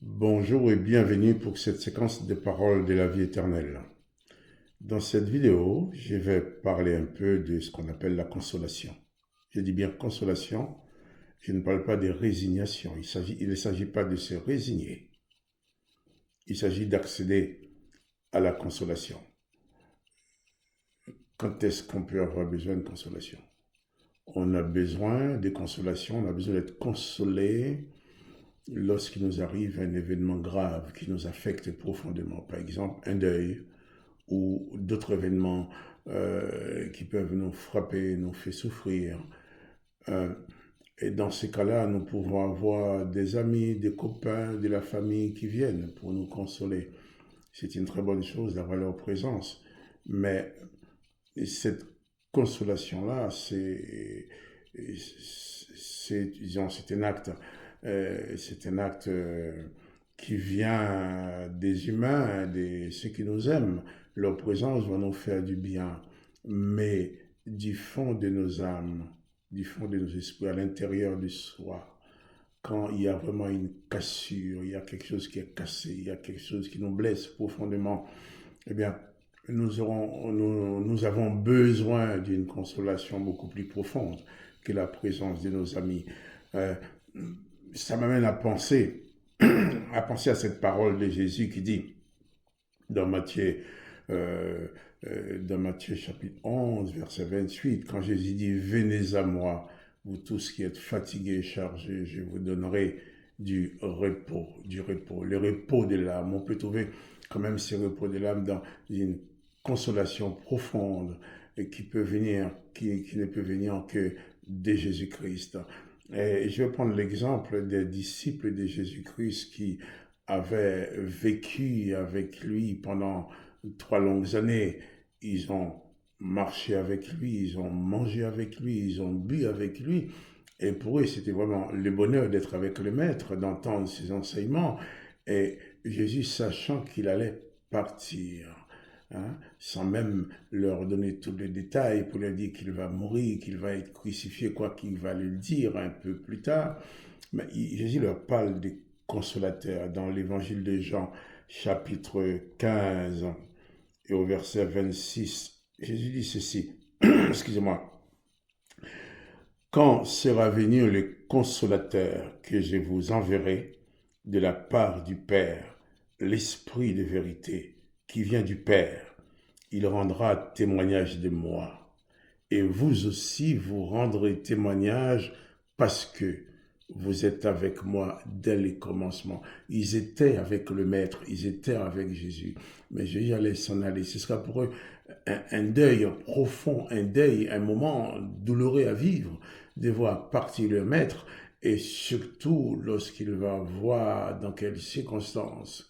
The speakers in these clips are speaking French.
Bonjour et bienvenue pour cette séquence de paroles de la vie éternelle. Dans cette vidéo, je vais parler un peu de ce qu'on appelle la consolation. Je dis bien consolation, je ne parle pas de résignation. Il ne s'agit pas de se résigner. Il s'agit d'accéder à la consolation. Quand est-ce qu'on peut avoir besoin de consolation? On a besoin de consolation, on a besoin d'être consolé lorsqu'il nous arrive un événement grave qui nous affecte profondément. Par exemple, un deuil, ou d'autres événements qui peuvent nous frapper, nous faire souffrir. Euh, et dans ces cas-là, nous pouvons avoir des amis, des copains, de la famille qui viennent pour nous consoler. C'est une très bonne chose d'avoir leur présence. Mais cette consolation-là, c'est un acte qui vient des humains, de ceux qui nous aiment. Leur présence va nous faire du bien, mais du fond de nos âmes, du fond de nos esprits, à l'intérieur de soi, quand il y a vraiment une cassure, il y a quelque chose qui est cassé, il y a quelque chose qui nous blesse profondément, eh bien, nous avons besoin d'une consolation beaucoup plus profonde que la présence de nos amis. Euh, Ça m'amène à penser à cette parole de Jésus qui dit dans Matthieu, euh, dans Matthieu chapitre 11, verset 28, quand Jésus dit « Venez à moi, vous tous qui êtes fatigués et chargés, je vous donnerai du repos, du repos. » Le repos de l'âme, on peut trouver quand même ce repos de l'âme dans une consolation profonde et qui peut venir, qui ne peut venir que de Jésus-Christ. Et je vais prendre l'exemple des disciples de Jésus-Christ qui avaient vécu avec lui pendant 3 longues années. Ils ont marché avec lui, ils ont mangé avec lui, ils ont bu avec lui. Et pour eux, c'était vraiment le bonheur d'être avec le Maître, d'entendre ses enseignements. Et Jésus, sachant qu'il allait partir, sans même leur donner tous les détails pour leur dire qu'il va mourir, qu'il va être crucifié, quoi qu'il va le dire un peu plus tard, mais Jésus leur parle des consolateurs dans l'évangile de Jean, chapitre 15, et au verset 26. Jésus dit ceci, excusez-moi, quand sera venu le consolateur que je vous enverrai de la part du Père, l'Esprit de vérité qui vient du Père, il rendra témoignage de moi. Et vous aussi, vous rendrez témoignage parce que vous êtes avec moi dès les commencements. Ils étaient avec le Maître, ils étaient avec Jésus. Mais Jésus allait s'en aller. Ce sera pour eux un deuil profond, un deuil, un moment douloureux à vivre, de voir partir le Maître, et surtout lorsqu'il va voir dans quelles circonstances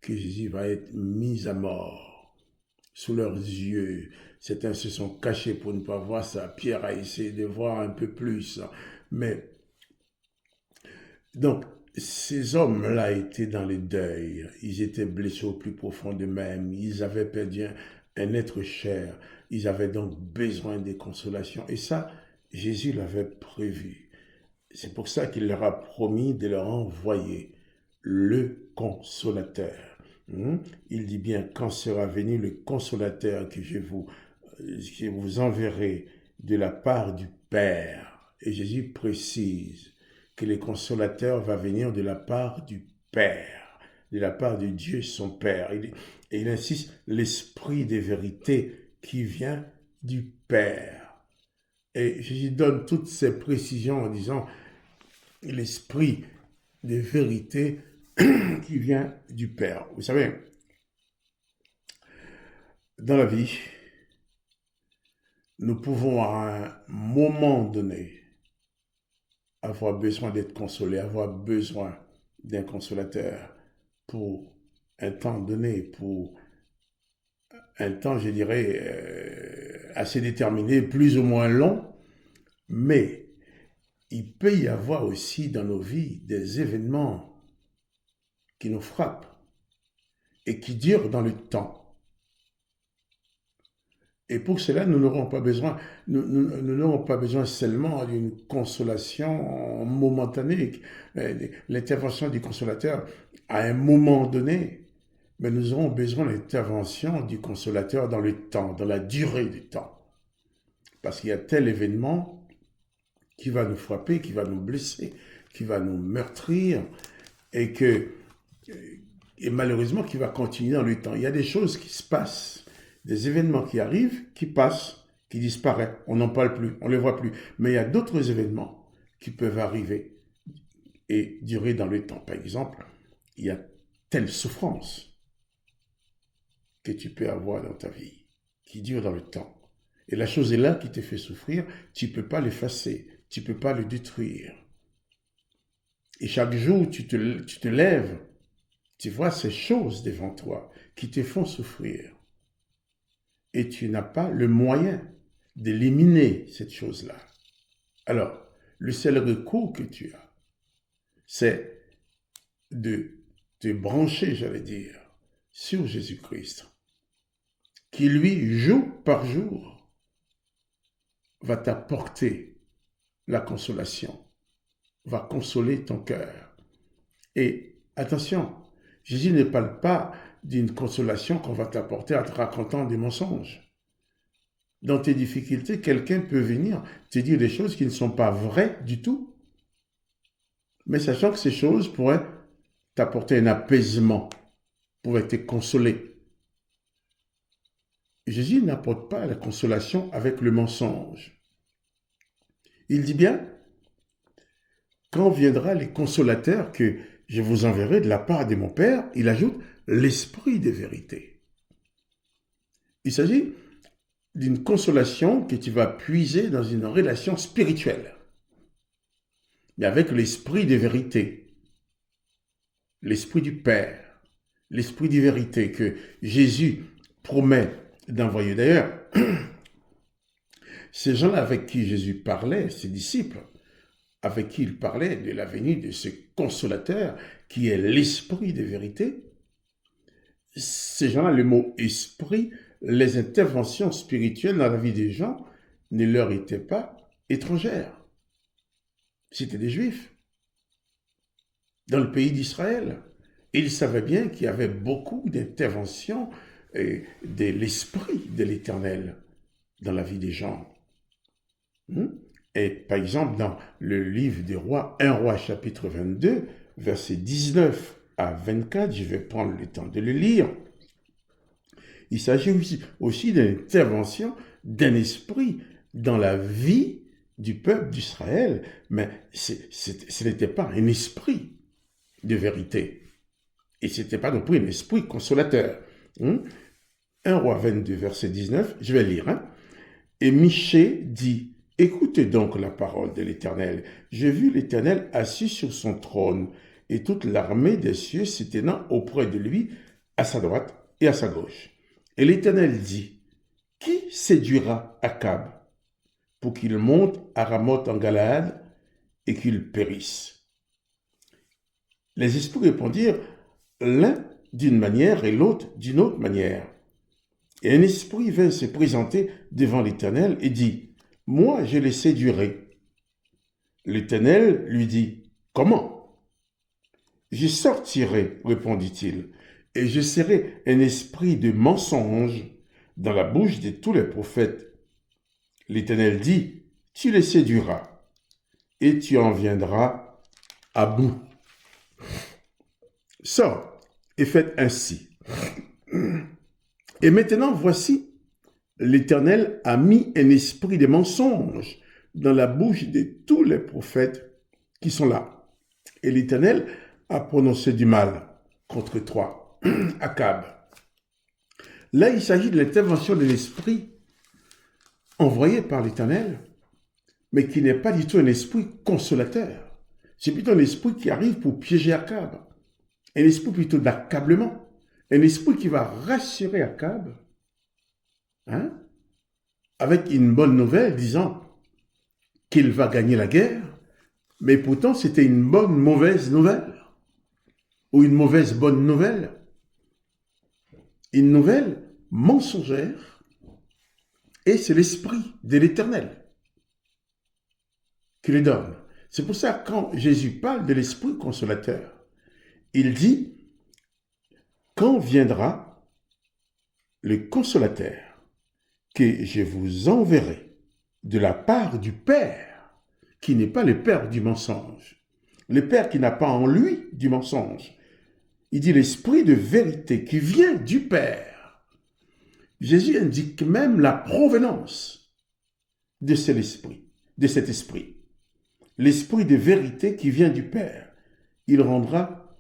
que Jésus va être mis à mort sous leurs yeux. Certains se sont cachés pour ne pas voir ça. Pierre a essayé de voir un peu plus. Mais donc, ces hommes-là étaient dans le deuil. Ils étaient blessés au plus profond d'eux-mêmes. Ils avaient perdu un être cher. Ils avaient donc besoin de consolation. Et ça, Jésus l'avait prévu. C'est pour ça qu'il leur a promis de leur envoyer le consolateur. Il dit bien, quand sera venu le consolateur que je vous enverrai de la part du Père. Et Jésus précise que le consolateur va venir de la part du Père, de la part de Dieu son Père. Et il insiste, l'esprit des vérités qui vient du Père. Et Jésus donne toutes ces précisions en disant, l'esprit des vérités qui vient du Père. Vous savez, dans la vie, nous pouvons à un moment donné avoir besoin d'être consolés, avoir besoin d'un consolateur pour un temps donné, pour un temps, je dirais, assez déterminé, plus ou moins long, mais il peut y avoir aussi dans nos vies des événements qui nous frappent et qui durent dans le temps. Et pour cela, nous n'aurons pas besoin seulement d'une consolation momentanée, l'intervention du consolateur à un moment donné, mais nous aurons besoin de l'intervention du consolateur dans le temps, dans la durée du temps. Parce qu'il y a tel événement qui va nous frapper, qui va nous blesser, qui va nous meurtrir, et malheureusement qui va continuer dans le temps. Il y a des choses qui se passent, des événements qui arrivent, qui passent, qui disparaissent. On n'en parle plus, on ne les voit plus. Mais il y a d'autres événements qui peuvent arriver et durer dans le temps. Par exemple, il y a telle souffrance que tu peux avoir dans ta vie, qui dure dans le temps. Et la chose est là qui te fait souffrir, tu ne peux pas l'effacer, tu ne peux pas le détruire. Et chaque jour, tu te lèves, tu vois ces choses devant toi qui te font souffrir. Et tu n'as pas le moyen d'éliminer cette chose-là. Alors, le seul recours que tu as, c'est de te brancher, j'allais dire, sur Jésus-Christ, qui lui, jour par jour, va t'apporter la consolation, va consoler ton cœur. Et attention, Jésus ne parle pas d'une consolation qu'on va t'apporter en te racontant des mensonges. Dans tes difficultés, quelqu'un peut venir te dire des choses qui ne sont pas vraies du tout, mais sachant que ces choses pourraient t'apporter un apaisement, pourraient te consoler. Jésus n'apporte pas la consolation avec le mensonge. Il dit bien, quand viendra les consolateurs que je vous enverrai de la part de mon Père, il ajoute l'esprit de vérité. Il s'agit d'une consolation que tu vas puiser dans une relation spirituelle, mais avec l'esprit de vérité, l'esprit du Père, l'esprit de vérité que Jésus promet d'envoyer. D'ailleurs, ces gens-là avec qui Jésus parlait, ses disciples, avec qui il parlait de la venue de ce consolateur qui est l'esprit de vérité, ces gens-là, le mot esprit, les interventions spirituelles dans la vie des gens ne leur étaient pas étrangères. C'était des Juifs dans le pays d'Israël. Ils savaient bien qu'il y avait beaucoup d'interventions de l'esprit de l'Éternel dans la vie des gens. Et par exemple, dans le livre des rois, 1 roi chapitre 22, versets 19 à 24, je vais prendre le temps de le lire. Il s'agit aussi d'une intervention d'un esprit dans la vie du peuple d'Israël, mais ce n'était pas un esprit de vérité. Et ce n'était pas non plus un esprit consolateur. 1 roi 22, verset 19, je vais lire. Et Michée dit, écoutez donc la parole de l'Éternel. J'ai vu l'Éternel assis sur son trône, et toute l'armée des cieux s'étendant auprès de lui, à sa droite et à sa gauche. Et l'Éternel dit, qui séduira Akab pour qu'il monte à Ramoth en Galaad et qu'il périsse? Les esprits répondirent, l'un d'une manière et l'autre d'une autre manière. Et un esprit vint se présenter devant l'Éternel et dit, moi je les séduirai. L'Éternel lui dit, comment? Je sortirai, répondit-il, et je serai un esprit de mensonge dans la bouche de tous les prophètes. L'Éternel dit, tu les séduiras, et tu en viendras à bout. Sors et faites ainsi. Et maintenant, voici, l'Éternel a mis un esprit de mensonge dans la bouche de tous les prophètes qui sont là. Et l'Éternel a prononcé du mal contre toi, Akab. Là, il s'agit de l'intervention de l'esprit envoyé par l'Éternel, mais qui n'est pas du tout un esprit consolateur. C'est plutôt un esprit qui arrive pour piéger Akab. Un esprit plutôt d'accablement. Un esprit qui va rassurer Akab, avec une bonne nouvelle disant qu'il va gagner la guerre, mais pourtant c'était une bonne mauvaise nouvelle, ou une mauvaise bonne nouvelle. Une nouvelle mensongère, Et c'est l'Esprit de l'Éternel qui le donne. C'est pour ça que quand Jésus parle de l'Esprit consolateur, il dit, quand viendra le consolateur que je vous enverrai de la part du Père, qui n'est pas le Père du mensonge, le Père qui n'a pas en lui du mensonge. Il dit l'Esprit de vérité qui vient du Père. Jésus indique même la provenance de cet esprit. L'Esprit de vérité qui vient du Père. Il rendra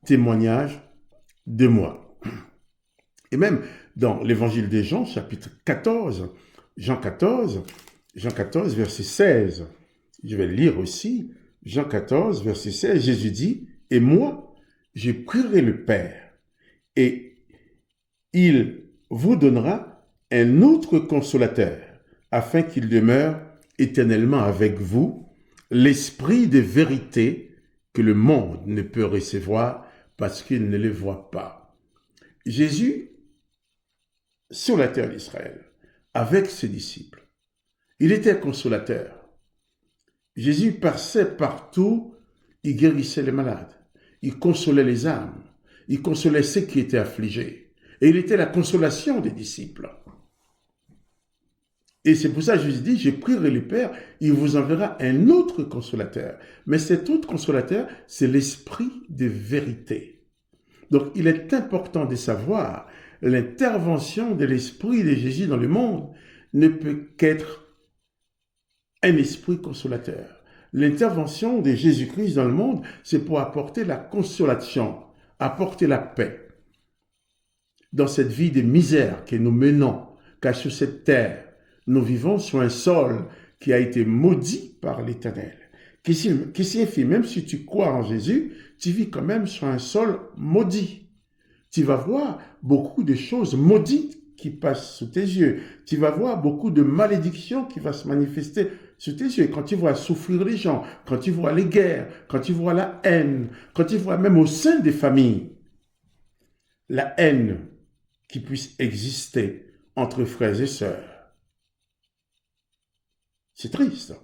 témoignage de moi. Et même dans l'évangile de Jean, chapitre 14, Jean 14, verset 16, je vais le lire aussi, Jean 14, verset 16, Jésus dit, « Et moi, je prierai le Père, et il vous donnera un autre consolateur, afin qu'il demeure éternellement avec vous, l'Esprit de vérité que le monde ne peut recevoir parce qu'il ne le voit pas. » Jésus, sur la terre d'Israël, avec ses disciples, il était consolateur. Jésus passait partout, il guérissait les malades, il consolait les âmes, il consolait ceux qui étaient affligés. Et il était la consolation des disciples. Et c'est pour ça que Jésus dit, je prierai le Père, il vous enverra un autre consolateur. Mais cet autre consolateur, c'est l'Esprit de vérité. Donc il est important de savoir, l'intervention de l'Esprit de Jésus dans le monde ne peut qu'être un esprit consolateur. L'intervention de Jésus-Christ dans le monde, c'est pour apporter la consolation, apporter la paix. Dans cette vie de misère que nous menons, car sur cette terre, nous vivons sur un sol qui a été maudit par l'Éternel. Qui signifie, même si tu crois en Jésus, tu vis quand même sur un sol maudit. Tu vas voir beaucoup de choses maudites qui passent sous tes yeux. Tu vas voir beaucoup de malédictions qui vont se manifester sous tes yeux. Quand tu vois souffrir les gens, quand tu vois les guerres, quand tu vois la haine, quand tu vois même au sein des familles, la haine qui puisse exister entre frères et sœurs. C'est triste.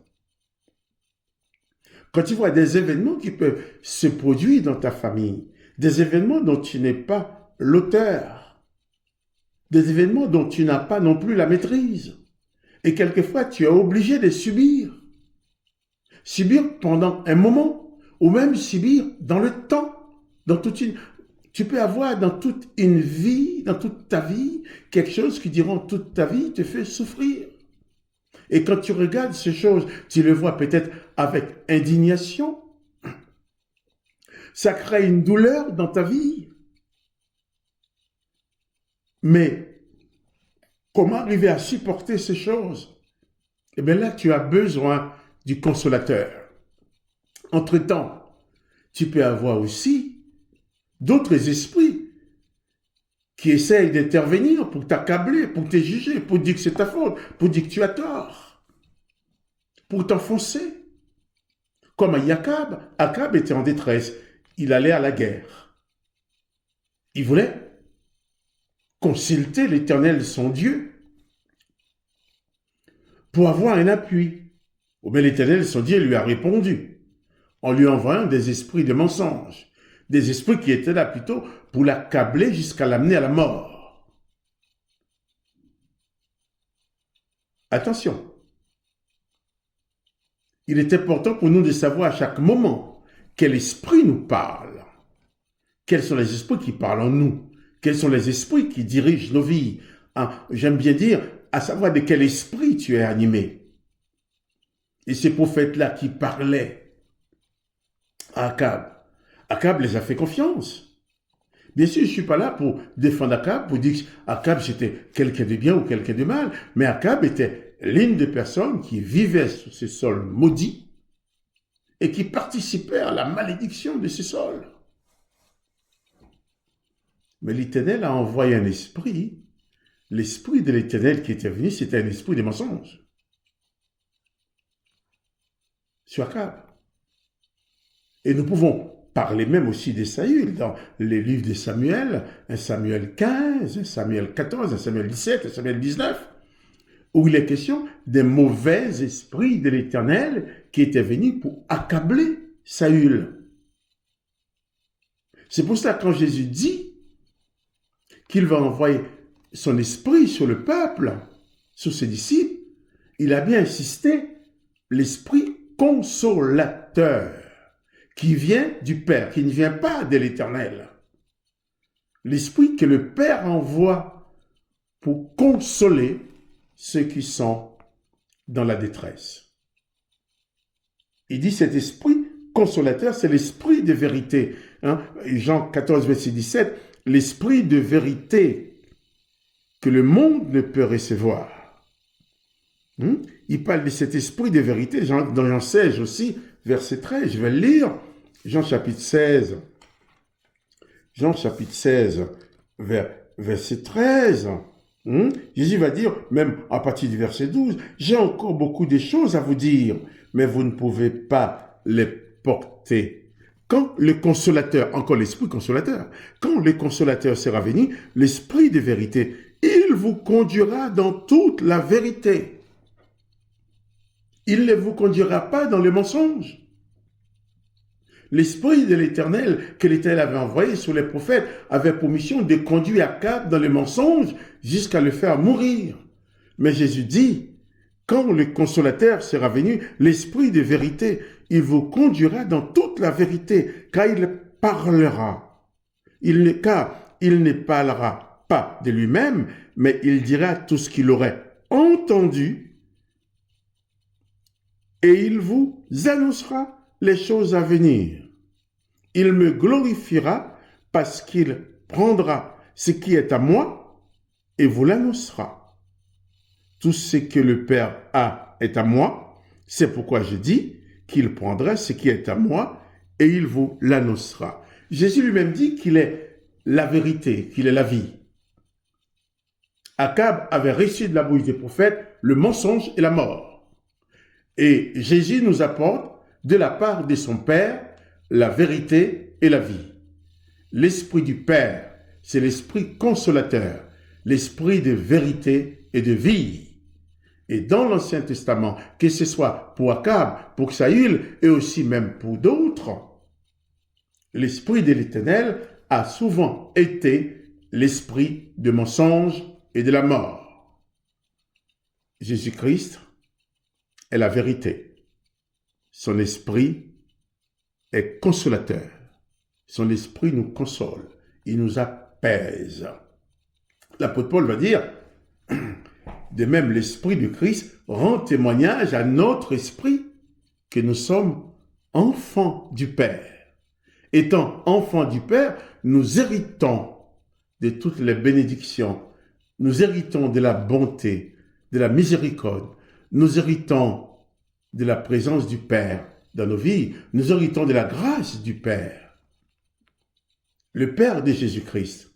Quand tu vois des événements qui peuvent se produire dans ta famille, des événements dont tu n'es pas l'auteur, des événements dont tu n'as pas non plus la maîtrise, et quelquefois tu es obligé de subir. Subir pendant un moment, ou même subir dans le temps, tu peux avoir dans toute une vie, dans toute ta vie, quelque chose qui durant toute ta vie te fait souffrir. Et quand tu regardes ces choses, tu le vois peut-être avec indignation. Ça crée une douleur dans ta vie. Mais comment arriver à supporter ces choses? Eh bien là, tu as besoin du consolateur. Entre-temps, tu peux avoir aussi d'autres esprits qui essayent d'intervenir pour t'accabler, pour te juger, pour dire que c'est ta faute, pour dire que tu as tort, pour t'enfoncer. Comme Akab était en détresse, il allait à la guerre. Il voulait consulter l'Éternel, son Dieu, pour avoir un appui. Mais l'Éternel, son Dieu, lui a répondu en lui envoyant des esprits de mensonge, des esprits qui étaient là plutôt pour l'accabler jusqu'à l'amener à la mort. Attention, il est important pour nous de savoir à chaque moment quel esprit nous parle, quels sont les esprits qui parlent en nous, quels sont les esprits qui dirigent nos vies. J'aime bien dire, à savoir de quel esprit tu es animé. Et ces prophètes-là qui parlaient à Akab, Akab les a fait confiance. Bien sûr, je ne suis pas là pour défendre Akab, pour dire qu'Akab c'était quelqu'un de bien ou quelqu'un de mal, mais Akab était l'une des personnes qui vivaient sur ces sols maudits et qui participait à la malédiction de ces sols. Mais l'Éternel a envoyé un esprit. L'esprit de l'Éternel qui était venu, c'était un esprit de mensonge. Sur Akab. Et nous pouvons parler même aussi de Saül dans les livres de Samuel, un Samuel 15, un Samuel 14, un Samuel 17, un Samuel 19. où il est question des mauvais esprits de l'Éternel qui étaient venus pour accabler Saül. C'est pour ça que quand Jésus dit qu'il va envoyer son esprit sur le peuple, sur ses disciples, il a bien insisté, l'esprit consolateur qui vient du Père, qui ne vient pas de l'Éternel. L'esprit que le Père envoie pour consoler ceux qui sont dans la détresse. Il dit cet esprit consolateur, c'est l'esprit de vérité. Jean 14, verset 17, l'esprit de vérité que le monde ne peut recevoir. Il parle de cet esprit de vérité dans Jean 16 aussi, verset 13. Je vais le lire. Jean chapitre 16. Jean chapitre 16, verset 13. Jésus va dire, même à partir du verset 12, « J'ai encore beaucoup de choses à vous dire, mais vous ne pouvez pas les porter. » Quand le consolateur, encore l'esprit consolateur, quand le consolateur sera venu, l'esprit de vérité, il vous conduira dans toute la vérité. Il ne vous conduira pas dans le mensonge. L'esprit de l'Éternel que l'Éternel avait envoyé sur les prophètes avait pour mission de conduire Akab dans le mensonge jusqu'à le faire mourir. Mais Jésus dit, quand le consolateur sera venu, l'esprit de vérité, il vous conduira dans toute la vérité, car il parlera. Car il ne parlera pas de lui-même, mais il dira tout ce qu'il aurait entendu et il vous annoncera les choses à venir. Il me glorifiera parce qu'il prendra ce qui est à moi et vous l'annoncera. Tout ce que le Père a est à moi, c'est pourquoi je dis qu'il prendra ce qui est à moi et il vous l'annoncera. Jésus lui-même dit qu'il est la vérité, qu'il est la vie. Akab avait reçu de la bouche des prophètes le mensonge et la mort. Et Jésus nous apporte de la part de son Père la vérité et la vie. L'esprit du Père, c'est l'esprit consolateur, l'esprit de vérité et de vie. Et dans l'Ancien Testament, que ce soit pour Akab, pour Saül et aussi même pour d'autres, l'esprit de l'Éternel a souvent été l'esprit de mensonge et de la mort. Jésus-Christ est la vérité. Son esprit est consolateur. Son esprit nous console. Il nous apaise. L'apôtre Paul va dire, de même l'esprit du Christ rend témoignage à notre esprit que nous sommes enfants du Père. Étant enfants du Père, nous héritons de toutes les bénédictions. Nous héritons de la bonté, de la miséricorde. Nous héritons de la présence du Père dans nos vies. Nous héritons de la grâce du Père. Le Père de Jésus-Christ,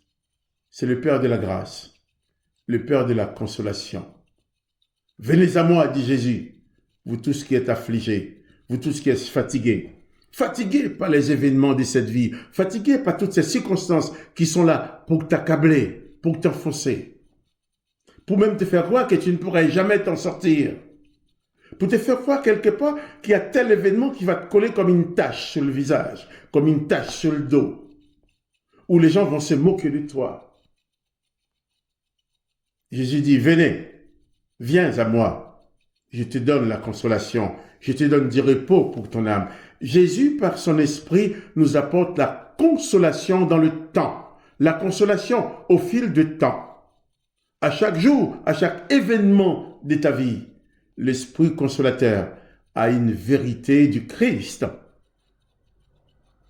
c'est le Père de la grâce, le Père de la consolation. Venez à moi, dit Jésus, vous tous qui êtes affligés, vous tous qui êtes fatigués. Fatigués par les événements de cette vie, fatigués par toutes ces circonstances qui sont là pour t'accabler, pour t'enfoncer, pour même te faire croire que tu ne pourrais jamais t'en sortir, pour te faire croire quelque part qu'il y a tel événement qui va te coller comme une tache sur le visage, comme une tache sur le dos, où les gens vont se moquer de toi. Jésus dit, venez, viens à moi, je te donne la consolation, je te donne du repos pour ton âme. Jésus, par son esprit, nous apporte la consolation dans le temps, la consolation au fil du temps. À chaque jour, à chaque événement de ta vie, l'esprit consolateur a une vérité du Christ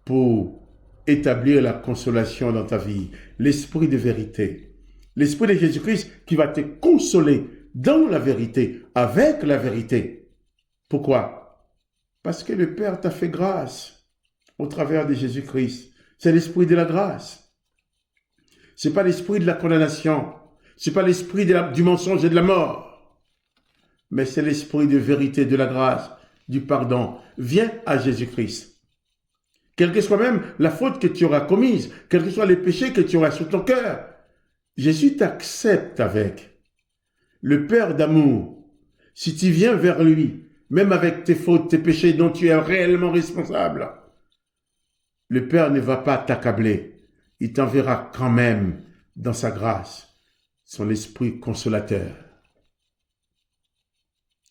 pour établir la consolation dans ta vie. L'esprit de vérité, l'esprit de Jésus-Christ qui va te consoler dans la vérité, avec la vérité. Pourquoi? Parce que le Père t'a fait grâce au travers de Jésus-Christ. C'est l'esprit de la grâce. Ce n'est pas l'esprit de la condamnation. Ce n'est pas l'esprit du mensonge et de la mort. Mais c'est l'esprit de vérité, de la grâce, du pardon. Viens à Jésus-Christ. Quelle que soit même la faute que tu auras commise, quels que soient les péchés que tu auras sur ton cœur, Jésus t'accepte avec. le Père d'amour, si tu viens vers lui, même avec tes fautes, tes péchés dont tu es réellement responsable, le Père ne va pas t'accabler. Il t'enverra quand même dans sa grâce son esprit consolateur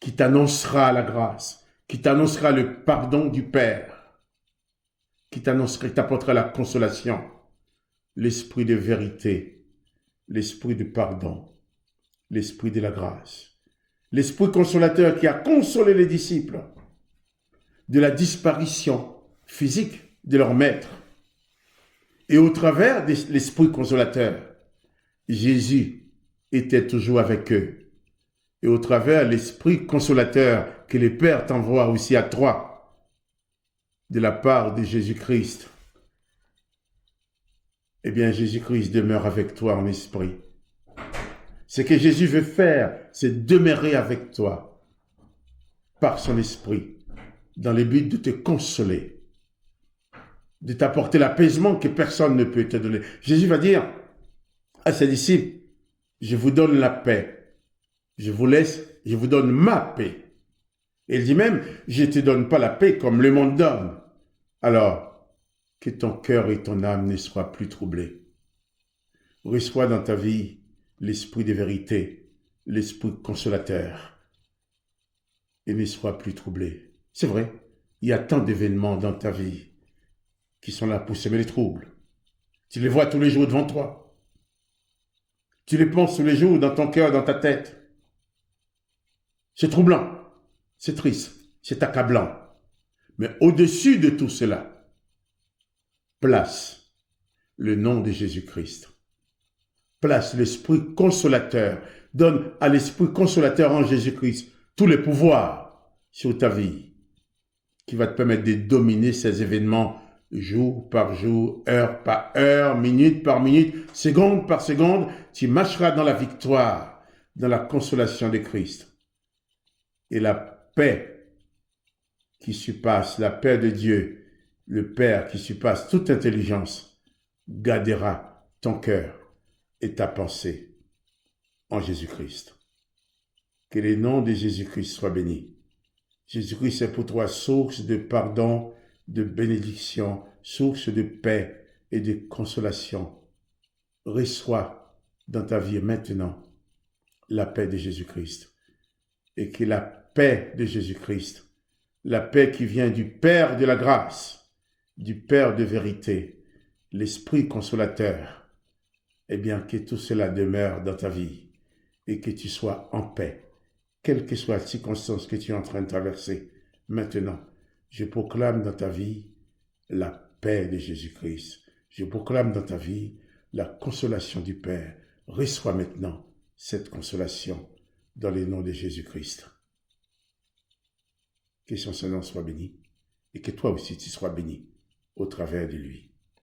qui t'annoncera la grâce, qui t'annoncera le pardon du Père, qui t'apportera la consolation, l'esprit de vérité, l'esprit de pardon, l'esprit de la grâce, l'esprit consolateur qui a consolé les disciples de la disparition physique de leur maître. Et au travers de l'esprit consolateur, Jésus était toujours avec eux. Et au travers l'esprit consolateur que le Père t'envoie aussi à toi, de la part de Jésus-Christ, eh bien Jésus-Christ demeure avec toi en esprit. Ce que Jésus veut faire, c'est demeurer avec toi par son esprit, dans le but de te consoler, de t'apporter l'apaisement que personne ne peut te donner. Jésus va dire à ses disciples, je vous donne la paix, je vous laisse, je vous donne ma paix. Et il dit même, je ne te donne pas la paix comme le monde donne. Alors, que ton cœur et ton âme ne soient plus troublés. Reçois dans ta vie l'esprit de vérité, l'esprit consolateur, et ne sois plus troublé. C'est vrai, il y a tant d'événements dans ta vie qui sont là pour semer les troubles. Tu les vois tous les jours devant toi. Tu les penses tous les jours dans ton cœur, dans ta tête. C'est troublant, c'est triste, c'est accablant. Mais au-dessus de tout cela, place le nom de Jésus-Christ. Place l'esprit consolateur. Donne à l'esprit consolateur en Jésus-Christ tous les pouvoirs sur ta vie qui va te permettre de dominer ces événements jour par jour, heure par heure, minute par minute, seconde par seconde. Tu marcheras dans la victoire, dans la consolation de Christ. Et la paix qui surpasse, la paix de Dieu, le Père qui surpasse toute intelligence, gardera ton cœur et ta pensée en Jésus-Christ. Que le nom de Jésus-Christ soit béni. Jésus-Christ est pour toi source de pardon, de bénédiction, source de paix et de consolation. Reçois dans ta vie maintenant la paix de Jésus-Christ. Et que la paix de Jésus-Christ, la paix qui vient du Père de la grâce, du Père de vérité, l'Esprit consolateur, eh bien que tout cela demeure dans ta vie et que tu sois en paix, quelle que soit la circonstance que tu es en train de traverser. Maintenant, je proclame dans ta vie la paix de Jésus-Christ. Je proclame dans ta vie la consolation du Père. Reçois maintenant cette consolation dans le nom de Jésus-Christ. Que son nom soit béni et que toi aussi tu sois béni au travers de lui.